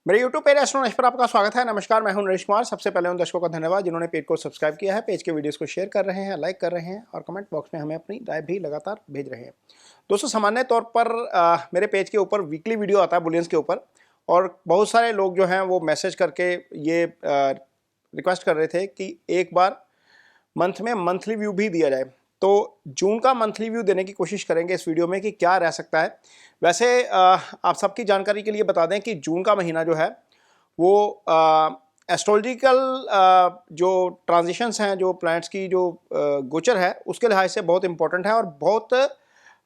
मेरे YouTube page astro Naresh पर आपका स्वागत है। नमस्कार, मैं हूं नरेश कुमार। सबसे पहले उन दर्शकों का धन्यवाद जिन्होंने पेज को सब्सक्राइब किया है, पेज के वीडियोस को शेयर कर रहे हैं, लाइक कर रहे हैं और कमेंट बॉक्स में हमें अपनी राय भी लगातार भेज रहे हैं। दोस्तों, सामान्य तौर पर मेरे पेज के ऊपर वीकली वीडियो आता है बुलियंस के ऊपर, और बहुत सारे लोग जो हैं वो मैसेज करके ये रिक्वेस्ट कर रहे थे कि एक बार मंथ में मंथली व्यू भी दिया जाए। तो जून का मंथली व्यू देने की कोशिश करेंगे इस वीडियो में कि क्या रह सकता है। वैसे आप सबकी जानकारी के लिए बता दें कि जून का महीना जो है वो एस्ट्रोलॉजिकल जो ट्रांजिशंस हैं, जो प्लैनेट्स की जो गोचर है, उसके लिहाज से बहुत इंपॉर्टेंट है और बहुत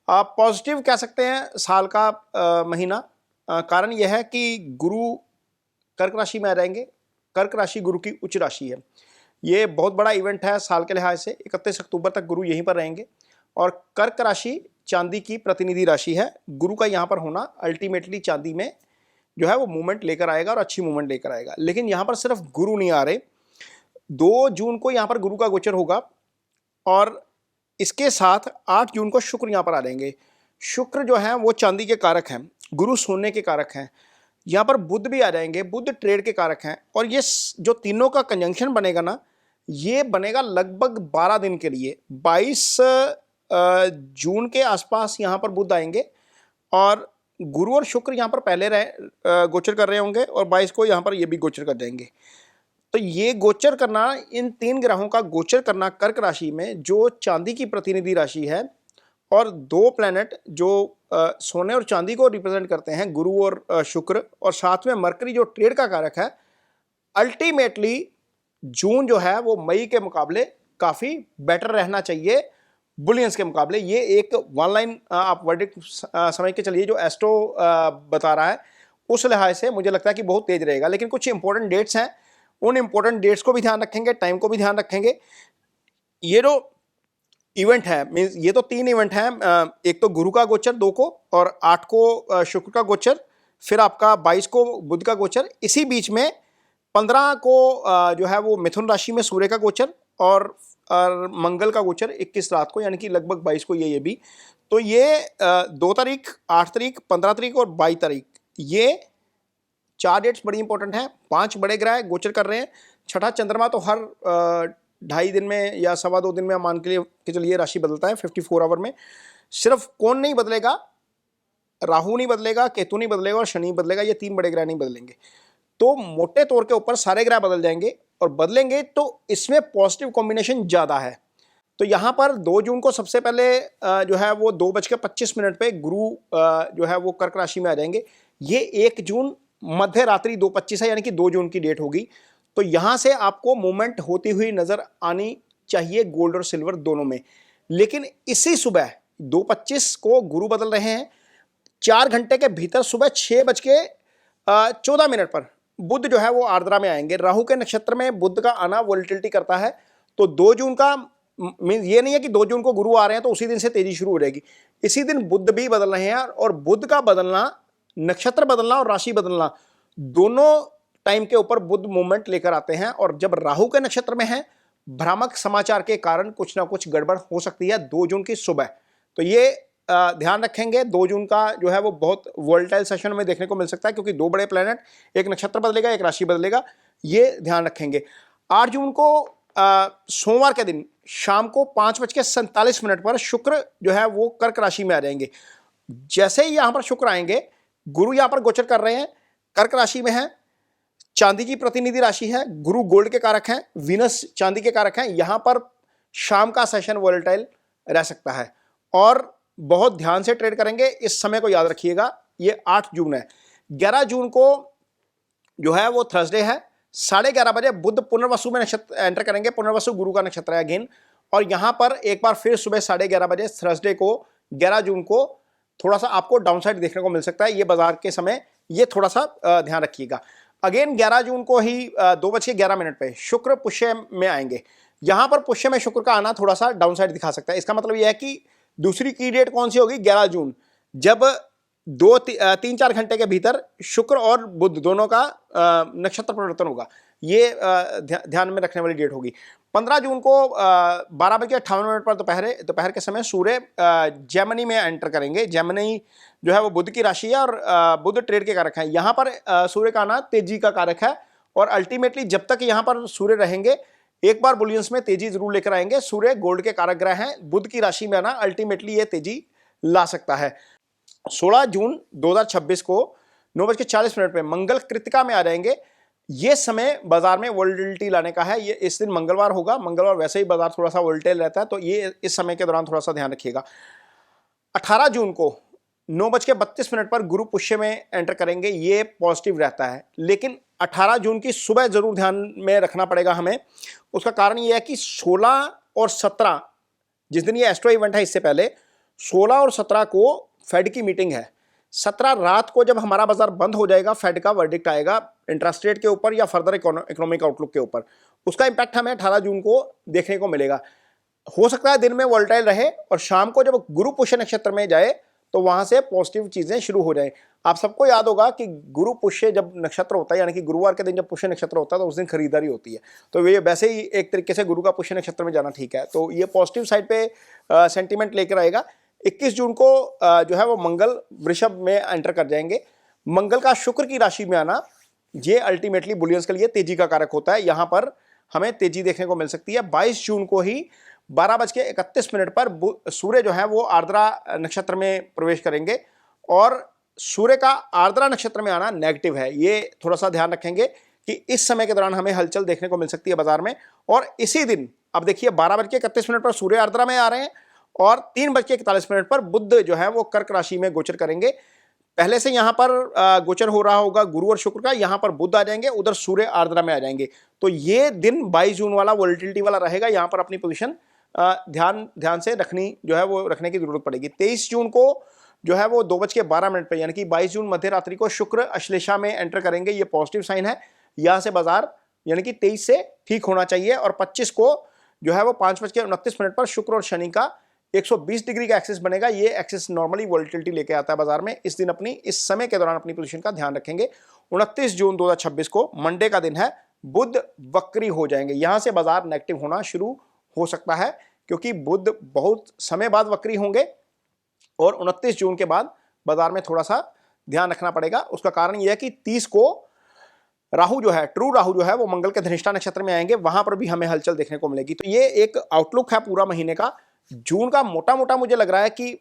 पॉजिटिव कह सकते हैं साल का महीना। कारण यह है कि गुरु कर्क राशि में आ जाएंगे। कर्क राशि गुरु की उच्च राशि है। ये बहुत बड़ा इवेंट है साल के लिहाज से। 31 अक्टूबर तक गुरु यहीं पर रहेंगे और कर्क राशि चांदी की प्रतिनिधि राशि है। गुरु का यहाँ पर होना अल्टीमेटली चांदी में जो है वो मूवमेंट लेकर आएगा और अच्छी मूवमेंट लेकर आएगा। लेकिन यहाँ पर सिर्फ गुरु नहीं आ रहे। 2 जून को यहाँ पर गुरु का गोचर होगा और इसके साथ 8 जून को शुक्र यहाँ पर आ जाएंगे। शुक्र जो है वो चांदी के कारक हैं, गुरु सोने के कारक हैं। यहाँ पर बुध भी आ जाएंगे, बुध ट्रेड के कारक हैं। और ये जो तीनों का कंजंक्शन बनेगा ना, ये बनेगा लगभग 12 दिन के लिए। 22 जून के आसपास यहाँ पर बुध आएंगे और गुरु और शुक्र यहाँ पर पहले गोचर कर रहे होंगे और 22 को यहाँ पर ये भी गोचर कर जाएंगे। तो ये गोचर करना, इन 3 ग्रहों का गोचर करना कर्क राशि में, जो चांदी की प्रतिनिधि राशि है, और 2 प्लैनेट जो सोने और चांदी को रिप्रेजेंट करते हैं, गुरु और शुक्र, और साथ में मरकरी जो ट्रेड का कारक है, अल्टीमेटली जून जो है वो मई के मुकाबले काफ़ी बेटर रहना चाहिए बुलियंस के मुकाबले। ये एक वन लाइन आप वर्डिक्ट समझ के चलिए जो एस्ट्रो बता रहा है, उस लिहाज से मुझे लगता है कि बहुत तेज रहेगा। लेकिन कुछ इंपॉर्टेंट डेट्स हैं, उन इंपॉर्टेंट डेट्स को भी ध्यान रखेंगे, टाइम को भी ध्यान रखेंगे। ये जो इवेंट है, मीन्स ये तो 3 इवेंट हैं। एक तो गुरु का गोचर 2 को, और 8 को शुक्र का गोचर, फिर आपका 22 को बुध का गोचर। इसी बीच में 15 को जो है वो मिथुन राशि में सूर्य का गोचर और मंगल का गोचर 21 रात को, यानी कि लगभग 22 को ये भी। तो ये 2 तारीख, 8 तारीख, 15 तारीख और 22 तारीख, ये 4 डेट्स बड़ी इंपॉर्टेंट हैं। 5 बड़े ग्रह गोचर कर रहे हैं। छठा चंद्रमा तो हर 2.5 दिन में या 2.25 दिन में मान के चलिए राशि बदलता है 54 आवर में। सिर्फ कौन नहीं बदलेगा, राहु नहीं बदलेगा, केतु नहीं बदलेगा और शनि बदलेगा। ये 3 बड़े ग्रह नहीं बदलेंगे। तो मोटे तौर के ऊपर सारे ग्रह बदल जाएंगे, और बदलेंगे तो इसमें पॉजिटिव कॉम्बिनेशन ज़्यादा है। तो यहाँ पर 2 जून को सबसे पहले जो है वो 2:25 पे गुरु जो है वो कर्क राशि में आ जाएंगे। ये 1 जून मध्य रात्रि 2:25 है, यानी कि 2 जून की डेट होगी। तो यहाँ से आपको मूवमेंट होती हुई नजर आनी चाहिए गोल्ड और सिल्वर दोनों में। लेकिन इसी सुबह 2:25 को गुरु बदल रहे हैं। 4 घंटे के भीतर सुबह 6:14 पर बुध जो है वो आर्द्रा में आएंगे। राहु के नक्षत्र में बुध का आना वोलेटिलिटी करता है। तो 2 जून का मीन ये नहीं है कि 2 जून को गुरु आ रहे हैं तो उसी दिन से तेजी शुरू हो जाएगी। इसी दिन बुध भी बदल रहे हैं, और बुध का बदलना, नक्षत्र बदलना और राशि बदलना, दोनों टाइम के ऊपर बुध मूवमेंट लेकर आते हैं। और जब राहु के नक्षत्र में है, भ्रामक समाचार के कारण कुछ ना कुछ गड़बड़ हो सकती है 2 जून की सुबह। तो ये ध्यान रखेंगे। 2 जून का जो है वो बहुत वोलेटाइल सेशन में देखने को मिल सकता है, क्योंकि 2 बड़े प्लैनेट, एक नक्षत्र बदलेगा, एक राशि बदलेगा, ये ध्यान रखेंगे। 8 जून को सोमवार के दिन शाम को 5:47 पर शुक्र जो है वो कर्क राशि में आ जाएंगे। जैसे ही यहां पर शुक्र आएंगे, गुरु यहां पर गोचर कर रहे हैं, कर्क राशि में है, चांदी की प्रतिनिधि राशि है, गुरु गोल्ड के कारक हैं, वीनस चांदी के कारक हैं। यहां पर शाम का सेशन वोलेटाइल रह सकता है और बहुत ध्यान से ट्रेड करेंगे। इस समय को याद रखिएगा। ये 8 जून है। 11 जून को जो है वो थर्सडे है। 11:30 बजे बुध पुनर्वसु में नक्षत्र एंटर करेंगे। पुनर्वसु गुरु का नक्षत्र है अगेन। और यहां पर एक बार फिर सुबह 11:30 बजे थर्सडे को 11 जून को थोड़ा सा आपको डाउनसाइड देखने को मिल सकता है। ये बाजार के समय, ये थोड़ा सा ध्यान रखिएगा। अगेन 11 जून को ही 2:11 पे शुक्र पुष्य में आएंगे। यहां पर पुष्य में शुक्र का आना थोड़ा सा डाउनसाइड दिखा सकता है। इसका मतलब यह है कि दूसरी की डेट कौन सी होगी? 11 जून, जब 3-4 घंटे के भीतर शुक्र और बुध दोनों का नक्षत्र परिवर्तन होगा। ये ध्यान में रखने वाली डेट होगी। 15 जून को 12:58 पर दोपहर के समय सूर्य जेमिनी में एंटर करेंगे। जेमिनी जो है वो बुध की राशि है और बुध ट्रेड के कारक है। यहाँ पर सूर्य का आना तेजी का कारक है और अल्टीमेटली जब तक यहाँ पर सूर्य रहेंगे एक बार बुलियंस में तेजी जरूर लेकर आएंगे। सूर्य गोल्ड के कारक ग्रह हैं, बुध की राशि में आना अल्टीमेटली ये तेजी ला सकता है। 16 जून 2026 को 9:40 पे मंगल कृतिका में आ जाएंगे। ये समय बाजार में वोलेटिलिटी लाने का है। ये इस दिन मंगलवार होगा, मंगलवार वैसे ही बाजार थोड़ा सा वोलेटाइल रहता है, तो ये इस समय के दौरान थोड़ा सा ध्यान रखिएगा। 18 जून को 9:32 पर गुरु पुष्य में एंटर करेंगे, ये पॉजिटिव रहता है। लेकिन 18 जून की सुबह जरूर ध्यान में रखना पड़ेगा हमें। उसका कारण ये है कि 16 और 17 जिस दिन ये एस्ट्रो इवेंट है, इससे पहले 16 और 17 को फेड की मीटिंग है। 17 रात को जब हमारा बाजार बंद हो जाएगा, फेड का वर्डिक्ट आएगा इंटरेस्ट रेट के ऊपर या फर्दर इकोनॉमिक आउटलुक के ऊपर, उसका इंपैक्ट हमें 18 जून को देखने को मिलेगा। हो सकता है दिन में वोलेटाइल रहे और शाम को जब गुरु पुष्य नक्षत्र में जाए तो वहां से पॉजिटिव चीजें शुरू हो जाए। आप सबको याद होगा कि गुरु पुष्य जब नक्षत्र होता है, यानी कि गुरुवार के दिन जब पुष्य नक्षत्र होता है तो उस दिन खरीदारी होती है। तो ये वैसे ही एक तरीके से गुरु का पुष्य नक्षत्र में जाना ठीक है, तो ये पॉजिटिव साइड पे सेंटीमेंट लेकर आएगा। 21 जून को जो है वो मंगल वृषभ में एंटर कर जाएंगे। मंगल का शुक्र की राशि में आना ये अल्टीमेटली बुलियंस के लिए तेजी का कारक होता है। यहां पर हमें तेजी देखने को मिल सकती है। 22 जून को ही 12:31 पर सूर्य जो है वो आर्द्रा नक्षत्र में प्रवेश करेंगे और सूर्य का आर्द्रा नक्षत्र में आना नेगेटिव है। ये थोड़ा सा ध्यान रखेंगे कि इस समय के दौरान हमें हलचल देखने को मिल सकती है बाजार में। और इसी दिन अब देखिए 12:31 पर सूर्य आर्द्रा में आ रहे हैं और 3:41 पर बुध जो है वो कर्क राशि में गोचर करेंगे। पहले से यहां पर गोचर हो रहा होगा गुरु और शुक्र का, यहां पर बुध आ जाएंगे, उधर सूर्य आर्द्रा में आ जाएंगे। तो ये दिन 22 जून वाला वोलेटिलिटी वाला रहेगा। यहां पर अपनी पोजीशन ध्यान से रखने की जरूरत पड़ेगी। 23 जून को जो है वो 2:12 पे यानी कि 22 जून मध्य रात्रि को शुक्र अश्लेषा में एंटर करेंगे। ये पॉजिटिव साइन है। यहां से बाजार यानी कि 23 से ठीक होना चाहिए। और 25 को जो है वो 5:29 पर शुक्र और शनि का 120 डिग्री का एक्सिस बनेगा। ये एक्सिस नॉर्मली वोलेटिलिटी लेके आता है बाजार में। इस दिन इस समय के दौरान अपनी पोजीशन का ध्यान रखेंगे। 29 जून 2026 को मंडे का दिन है, बुध वक्री हो जाएंगे। यहां से बाजार नेगेटिव होना शुरू हो सकता है क्योंकि बुध बहुत समय बाद वक्री होंगे और 29 जून के बाद बाजार में थोड़ा सा ध्यान रखना पड़ेगा। उसका कारण यह है कि 30 को राहु जो है, ट्रू राहु जो है वो मंगल के धनिष्ठा नक्षत्र में आएंगे, वहां पर भी हमें हलचल देखने को मिलेगी। तो ये एक आउटलुक है पूरा महीने का। जून का मोटा मोटा मुझे लग रहा है कि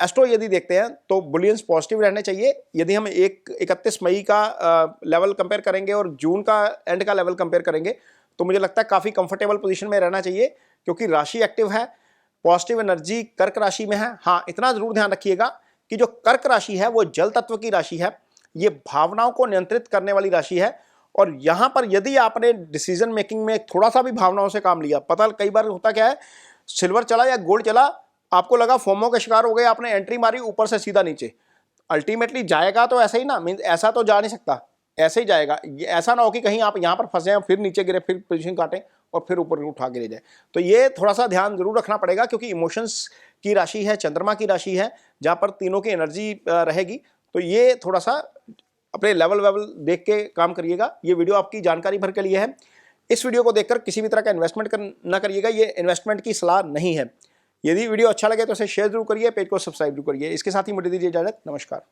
एस्ट्रो यदि देखते हैं तो बुलियंस पॉजिटिव रहने चाहिए। यदि हम 31 मई का लेवल कंपेयर करेंगे और जून का एंड का लेवल कंपेयर करेंगे तो मुझे लगता है काफी कंफर्टेबल पोजीशन में रहना चाहिए क्योंकि राशि एक्टिव है, पॉजिटिव एनर्जी कर्क राशि में है। हाँ, इतना जरूर ध्यान रखिएगा कि जो कर्क राशि है वो जल तत्व की राशि है, ये भावनाओं को नियंत्रित करने वाली राशि है। और यहां पर यदि आपने डिसीजन मेकिंग में थोड़ा सा भी भावनाओं से काम लिया, पता कई बार होता क्या है, सिल्वर चला या गोल्ड चला, आपको लगा फोमो का शिकार हो गए, आपने एंट्री मारी ऊपर से सीधा नीचे, अल्टीमेटली जाएगा तो ऐसा ही ना, मीन ऐसा तो जा नहीं सकता, ऐसे ही जाएगा। ऐसा ना हो कि कहीं आप यहां पर फंसे हैं, फिर नीचे गिरे, फिर पोजीशन काटें और फिर ऊपर उठा के ले जाए। तो ये थोड़ा सा ध्यान जरूर रखना पड़ेगा क्योंकि इमोशंस की राशि है, चंद्रमा की राशि है, जहां पर तीनों की एनर्जी रहेगी। तो ये थोड़ा सा अपने लेवल देख के काम करिएगा। ये वीडियो आपकी जानकारी भर के लिए है। इस वीडियो को देखकर किसी भी तरह का इन्वेस्टमेंट ना करिएगा, ये इन्वेस्टमेंट की सलाह नहीं है। यदि वीडियो अच्छा लगे तो इसे शेयर जरूर करिए, पेज को सब्सक्राइब जरूर करिए। इसके साथ ही मुझे दीजिए इजाजत। नमस्कार।